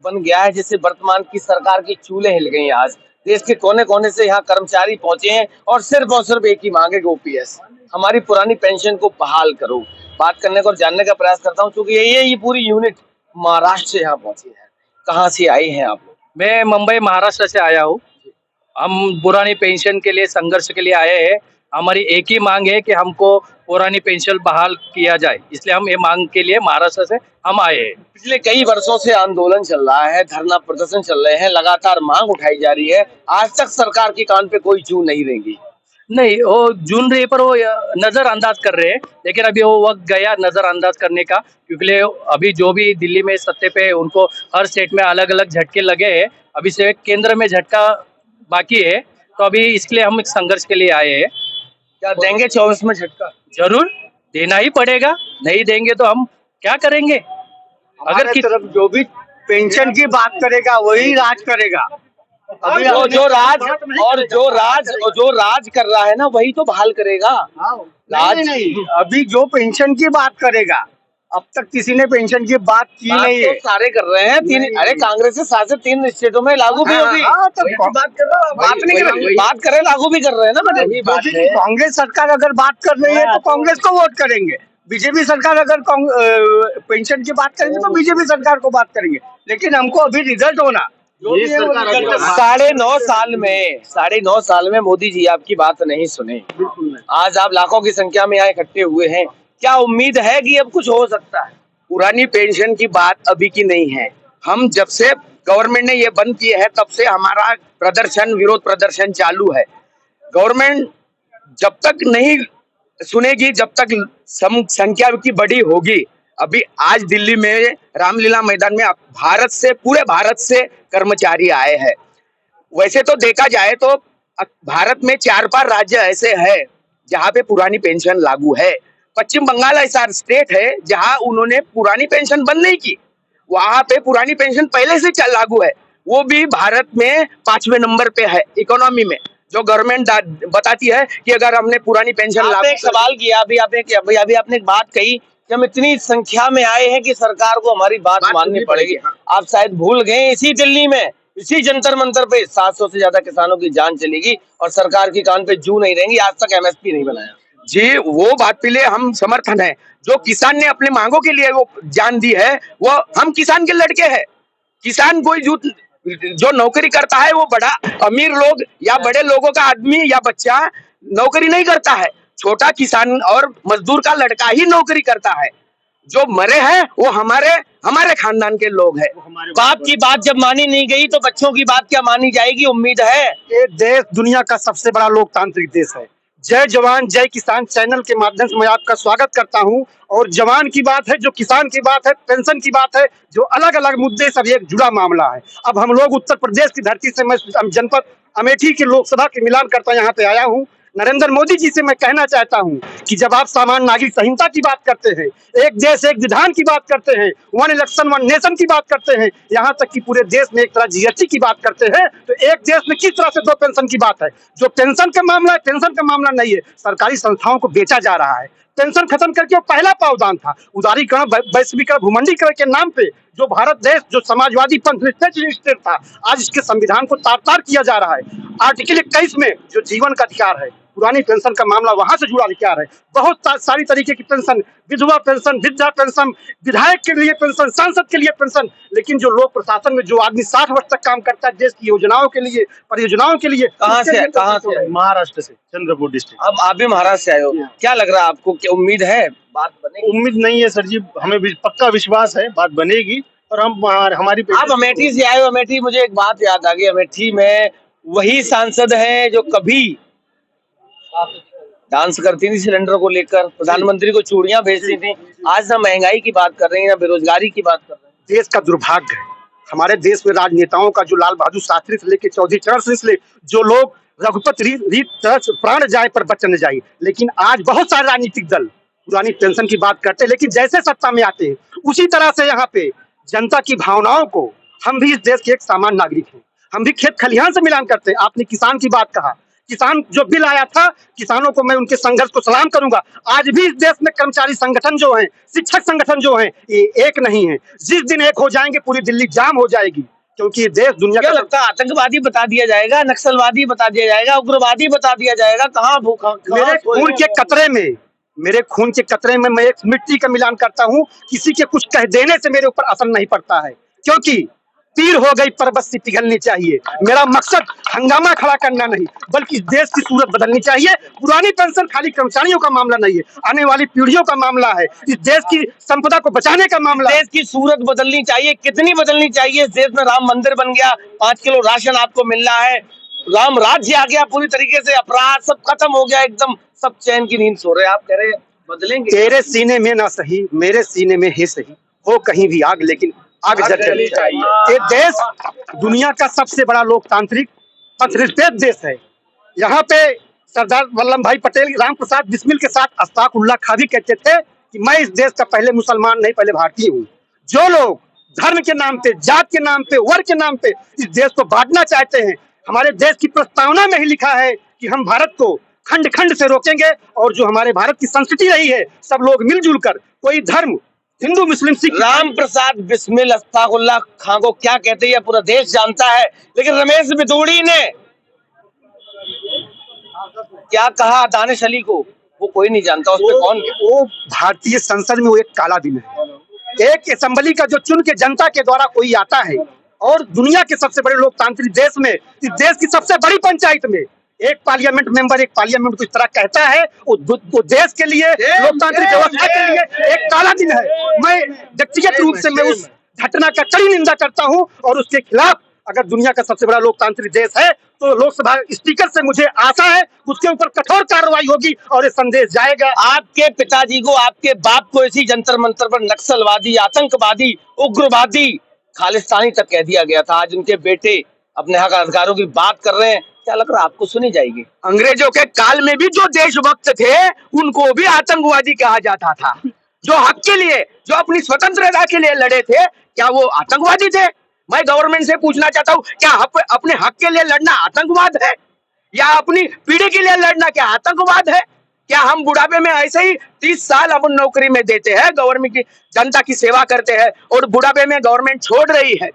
बन गया है, जैसे वर्तमान की सरकार की चूल्हे हिल गई हैं। आज देश के कोने कोने से यहाँ कर्मचारी पहुंचे हैं और सिर्फ एक ही मांग है कि ओपीएस हमारी पुरानी पेंशन को बहाल करो। बात करने को और जानने का प्रयास करता हूँ, क्योंकि ये पूरी यूनिट महाराष्ट्र से यहाँ पहुंची है। कहाँ से आई हैं आप लोग? मैं मुंबई महाराष्ट्र से आया हूँ। हम पुरानी पेंशन के लिए संघर्ष के लिए आए हैं। हमारी एक ही मांग है कि हमको पुरानी पेंशन बहाल किया जाए, इसलिए हम ये मांग के लिए महाराष्ट्र से हम आए हैं। पिछले कई वर्षों से आंदोलन चल रहा है, धरना प्रदर्शन चल रहे हैं, लगातार मांग उठाई जा रही है। आज तक सरकार के कान पे कोई जू नहीं रहेगी। नहीं, वो जून रही पर वो नजरअंदाज कर रहे हैं, लेकिन अभी वो वक्त गया नजरअंदाज करने का, क्योंकि अभी जो भी दिल्ली में सत्ते पे है उनको हर स्टेट में अलग अलग झटके लगे हैं। अभी से केंद्र में झटका बाकी है, तो अभी इसके लिए हम एक संघर्ष के लिए आए हैं। क्या देंगे 24 में झटका? जरूर देना ही पड़ेगा, नहीं देंगे तो हम क्या करेंगे। अगर की तरफ जो भी पेंशन की बात करेगा वही राज करेगा। अभी जो राज कर रहा है ना, वही तो बहाल करेगा। नहीं, अभी जो पेंशन की बात करेगा, अब तक किसी ने पेंशन की बात की नहीं है। तो सारे कर रहे हैं। अरे कांग्रेस के शासित 3 स्टेटों में लागू भी होगी। बात करें, लागू भी कर रहे हैं ना। कांग्रेस सरकार अगर बात कर रही है तो कांग्रेस को वोट करेंगे। बीजेपी सरकार अगर पेंशन की बात करेंगे तो बीजेपी सरकार को बात करेंगे। लेकिन हमको अभी रिजल्ट होना, साढ़े नौ साल में मोदी जी आपकी बात नहीं सुने। आज आप लाखों की संख्या में यहाँ इकट्ठे हुए हैं, क्या उम्मीद है कि अब कुछ हो सकता है? पुरानी पेंशन की बात अभी की नहीं है। हम जब से गवर्नमेंट ने ये बंद किए है तब से हमारा विरोध प्रदर्शन चालू है। गवर्नमेंट जब तक नहीं सुनेगी, जब तक संख्या की बड़ी होगी। अभी आज दिल्ली में रामलीला मैदान में पूरे भारत से कर्मचारी आए हैं। वैसे तो देखा जाए तो भारत में 4-5 राज्य ऐसे हैं जहाँ पे पुरानी पेंशन लागू है। पश्चिम बंगाल ऐसा स्टेट है जहाँ उन्होंने पुरानी पेंशन बंद नहीं की, वहां पे पुरानी पेंशन पहले से लागू है। वो भी भारत में 5वें नंबर पे है इकोनॉमी में। जो गवर्नमेंट बताती है कि अगर हमने पुरानी पेंशन लागू। एक सवाल किया, अभी आपने एक बात कही कि हम इतनी संख्या में आए हैं कि सरकार को हमारी बात माननी पड़ेगी। आप शायद भूल गए, इसी दिल्ली में, इसी जंतर मंतर पे 700 से ज्यादा किसानों की जान चलेगी और सरकार की कान पे जू नहीं रहेंगी। आज तक एमएसपी नहीं बनाया। जी, वो बात के लिए हम समर्थन है। जो किसान ने अपने मांगों के लिए वो जान दी है, वो हम किसान के लड़के हैं। किसान कोई जो नौकरी करता है वो बड़ा अमीर लोग या बड़े लोगों का आदमी या बच्चा नौकरी नहीं करता है। छोटा किसान और मजदूर का लड़का ही नौकरी करता है। जो मरे हैं वो हमारे खानदान के लोग हैं। बाप की बात जब मानी नहीं गई तो बच्चों की बात क्या मानी जाएगी? उम्मीद है। ये देश दुनिया का सबसे बड़ा लोकतांत्रिक देश है। जय जवान जय किसान चैनल के माध्यम से मैं आपका स्वागत करता हूं। और जवान की बात है, जो किसान की बात है, पेंशन की बात है, जो अलग अलग मुद्दे सब एक जुड़ा मामला है। अब हम लोग उत्तर प्रदेश की धरती से, मैं जनपद अमेठी के लोकसभा के मिलान करता यहाँ पे आया हूँ। नरेंद्र मोदी जी से मैं कहना चाहता हूं कि जब आप सामान्य नागरिक संहिता की बात करते हैं, एक देश एक विधान की बात करते हैं, 1 इलेक्शन 1 नेशन की बात करते हैं, यहाँ तक कि पूरे देश में एक तरह जीएसटी की बात करते हैं, तो एक देश में किस तरह से 2 पेंशन की बात है? जो पेंशन का मामला है, पेंशन का मामला नहीं है। सरकारी संस्थाओं को बेचा जा रहा है। पेंशन खत्म करके वो पहला पावदान था। उदारीकरण, वैश्वीकरण, भूमंडीकरण के नाम पे जो भारत देश, जो समाजवादी पंथ स्टेट था, आज इसके संविधान को तार तार किया जा रहा है। आर्टिकल 21 में जो जीवन का अधिकार है, पुरानी पेंशन का मामला वहां से जुड़ा अधिकार है। बहुत सारी तरीके की पेंशन, विधवा पेंशन, वृद्धा पेंशन, विधायक के लिए पेंशन, सांसद के लिए पेंशन। लेकिन जो लोक प्रशासन में जो आदमी 60 वर्ष तक काम करता है देश की योजनाओं के लिए, परियोजनाओं के लिए, कहाँ से? महाराष्ट्र से, चंद्रपुर डिस्ट्रिक्ट। अब आप भी महाराष्ट्र से आए हो, क्या लग रहा है आपको? क्या उम्मीद है बात बनेगी? उम्मीद नहीं है सर जी, हमें पक्का विश्वास है बात बनेगी। और हमारी आप अमेठी से आए हो। अमेठी, मुझे एक बात याद आ गई। अमेठी में वही सांसद है जो कभी डांस करती थी सिलेंडर को लेकर, प्रधानमंत्री को चूड़ियां भेजती थी। आज ना महंगाई की बात कर रहे हैं ना बेरोजगारी की बात कर रहे हैं। देश का दुर्भाग्य है, हमारे देश में राजनेताओं का, जो लाल बहादुर शास्त्री से लेकर चौधरी चरण सिंह से, जो लोग रघुपत रीत प्राण जाए पर बचन न जाए। लेकिन आज बहुत सारे राजनीतिक दल पुरानी पेंशन की बात करते हैं, लेकिन जैसे सत्ता में आते हैं उसी तरह से यहाँ पे जनता की भावनाओं को, हम भी इस देश के एक सामान्य नागरिक हैं, हम भी खेत खलिहान से मिलान करते हैं। आपने किसान की बात कहा, किसान जो बिल आया था, किसानों को मैं उनके संघर्ष को सलाम करूंगा। आज भी इस देश में कर्मचारी संगठन जो हैं, शिक्षक संगठन जो हैं, ये एक नहीं है। जिस दिन एक हो जाएंगे पूरी दिल्ली जाम हो जाएगी, क्योंकि ये देश दुनिया क्या का लगता है आतंकवादी बता दिया जाएगा, नक्सलवादी बता दिया जाएगा, उग्रवादी बता दिया जाएगा? कहाँ भूखा मेरे खून के कतरे में मैं एक मिट्टी का मिलान करता हूं। किसी के कुछ कह देने से मेरे ऊपर असर नहीं पड़ता है, क्योंकि तीर हो गई पर्वत से पिघलनी चाहिए। मेरा मकसद हंगामा खड़ा करना नहीं, बल्कि देश की सूरत बदलनी चाहिए। पुरानी पेंशन खाली कर्मचारियों का मामला नहीं है, आने वाली पीढ़ियों का मामला है। इस देश की संपदा को बचाने का मामला है। देश की सूरत बदलनी चाहिए। कितनी बदलनी चाहिए? इस देश में राम मंदिर बन गया, 5 किलो राशन आपको मिल रहा है, राम राज्य आ गया पूरी तरीके से, अपराध सब खत्म हो गया, एकदम सब चैन की नींद सो रहे हैं। आप कह रहे हैं बदलेंगे? तेरे सीने में ना सही, मेरे सीने में है सही, हो कहीं भी आग, लेकिन आग जलनी चाहिए। ये देश दुनिया का सबसे बड़ा लोकतांत्रिक पथनिरपेक्ष देश है। यहाँ पे सरदार वल्लभ भाई पटेल राम प्रसाद बिस्मिल के साथ अश्फाक उल्लाह खां भी कहते थे कि मैं इस देश का पहले मुसलमान नहीं, पहले भारतीय हूँ। जो लोग धर्म के नाम पे, जात के नाम पे, वर्ग के नाम पे इस देश को बांटना चाहते हैं, हमारे देश की प्रस्तावना में ही लिखा है कि हम भारत को खंड खंड से रोकेंगे, और जो हमारे भारत की संस्कृति रही है, सब लोग मिलजुल कर, कोई धर्म, हिंदू मुस्लिम सिख। राम प्रसाद बिस्मिल अश्फाक उल्लाह खां को क्या कहते हैं पूरा देश जानता है, लेकिन रमेश बिदूड़ी ने क्या कहा दानिश अली को वो कोई नहीं जानता। उस पे कौन? वो भारतीय संसद में वो एक काला दिन है। एक असेंबली का जो चुन के जनता के द्वारा कोई आता है, और दुनिया के सबसे बड़े लोकतांत्रिक देश में, इस देश की सबसे बड़ी पंचायत में एक पार्लियामेंट मेंबर एक पार्लियामेंट को इस तरह कहता है, वो देश के लिए, लोकतांत्रिक व्यवस्था के लिए एक काला दिन है। मैं व्यक्तिगत रूप से मैं उस घटना का कड़ी निंदा करता हूं, और उसके खिलाफ अगर दुनिया का सबसे बड़ा लोकतांत्रिक देश है तो लोकसभा स्पीकर से मुझे आशा है उसके ऊपर कठोर कार्रवाई होगी और ये संदेश जाएगा। आपके पिताजी को, आपके बाप को इसी जंतर मंतर पर नक्सलवादी, आतंकवादी, उग्रवादी, खालिस्तानी तक कह दिया गया था। आज उनके बेटे अपने हक अधिकारों की बात कर रहे हैं। क्या लग रहा है आपको सुनी जाएगी? अंग्रेजों के काल में भी जो देशभक्त थे उनको भी आतंकवादी कहा जाता था। जो हक के लिए, जो अपनी स्वतंत्रता के लिए लड़े थे, क्या वो आतंकवादी थे? मैं गवर्नमेंट से पूछना चाहता हूँ, क्या अपने हक के लिए लड़ना आतंकवाद है, या अपनी पीढ़ी के लिए लड़ना क्या आतंकवाद है? क्या हम बुढ़ापे में ऐसे ही 30 साल अपन नौकरी में देते हैं, गवर्नमेंट की जनता की सेवा करते हैं, और बुढ़ापे में गवर्नमेंट छोड़ रही है?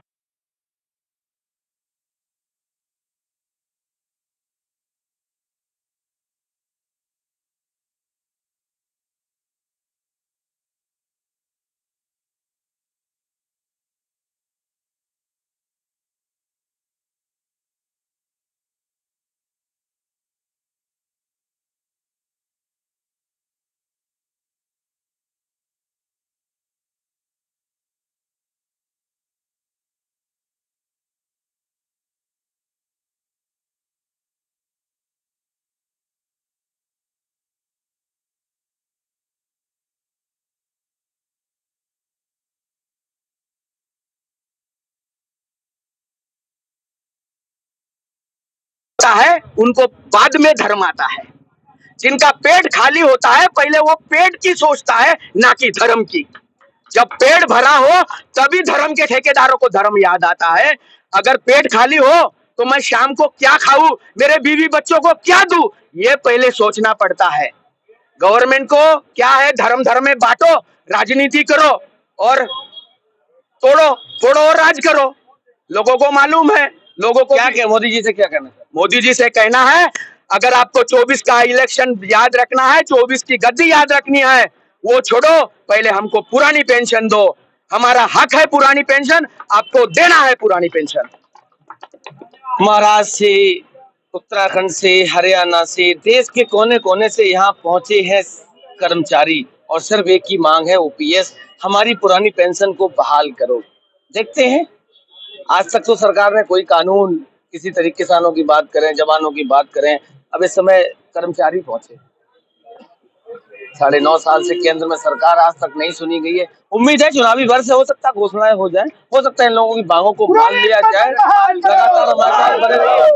है उनको बाद में धर्म आता है। जिनका पेट खाली होता है पहले वो पेट की सोचता है, ना कि धर्म की। जब पेट भरा हो तभी धर्म के ठेकेदारों को धर्म याद आता है। अगर पेट खाली हो तो मैं शाम को क्या खाऊं, मेरे बीवी बच्चों को क्या दूं, ये पहले सोचना पड़ता है। गवर्नमेंट को क्या है, धर्म धर्म में बांटो, राजनीति करो और तोड़ो तोड़ो और राज करो। लोगों को मालूम है, लोगों को क्या मोदी जी से क्या कहना है? मोदी जी से कहना है, अगर आपको 24 का इलेक्शन याद रखना है, 24 की गद्दी याद रखनी है, वो छोड़ो, पहले हमको पुरानी पेंशन दो। हमारा हक है पुरानी पेंशन, आपको देना है पुरानी पेंशन। महाराष्ट्र से, उत्तराखंड से, हरियाणा से, देश के कोने कोने से यहाँ पहुंचे हैं कर्मचारी, और सिर्फ एक ही मांग है ओपीएस, हमारी पुरानी पेंशन को बहाल करो। देखते हैं, आज तक तो सरकार ने कोई कानून, किसी तरीके किसानों की बात करें, जवानों की बात करें, अब इस समय कर्मचारी पहुंचे। 9.5 साल से केंद्र में सरकार, आज तक नहीं सुनी गई है। उम्मीद है चुनावी वर्ष हो सकता है घोषणाएं हो जाए, हो सकता है इन लोगों की मांगों को मान लिया जाए। लगातार हमारे साथ बने रहिए।